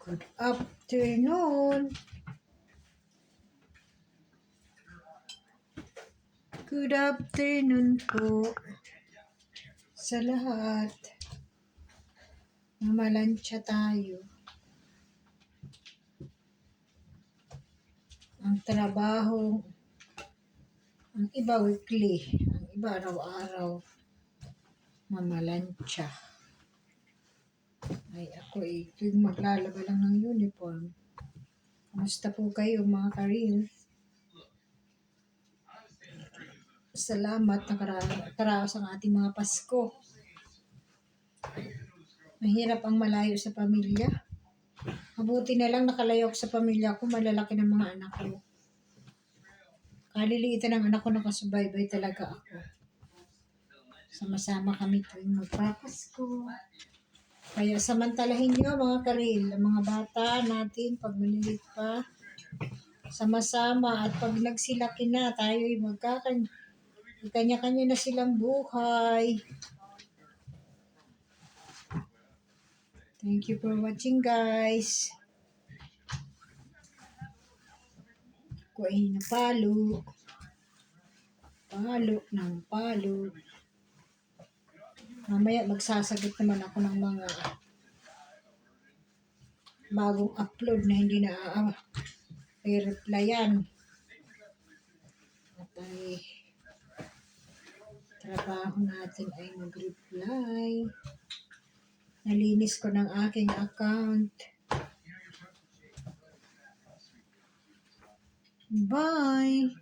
Good afternoon. Good afternoon po sa lahat. Mamalansya tayo. Ang trabaho, ang iba weekly, ang iba araw-araw. Mamalansya. Ay ako tuwing maglalaba lang ng uniform. Kamusta po kayo mga karil? Salamat nakaraos ang ating mga Pasko. Mahirap ang malayo sa pamilya. Mabuti na lang nakalayo ako sa pamilya ko, malalaki ng mga anak ko. Kaliliitan ng anak ko, nakasubaybay talaga ako. Sama-sama kami tuwing magpapasko. Kaya samantalahin nyo mga karil, ang mga bata natin pag maliliit pa, sama-sama at pag nagsilaki na, tayo'y kanya-kanya na silang buhay. Thank you for watching guys. Ako ay napalo. Palo ng palo. Mamaya magsasagot naman ako ng mga bagong upload na hindi na i-replyan. At ay trabaho natin ay mag-reply. Nalinis ko ng aking account. Bye!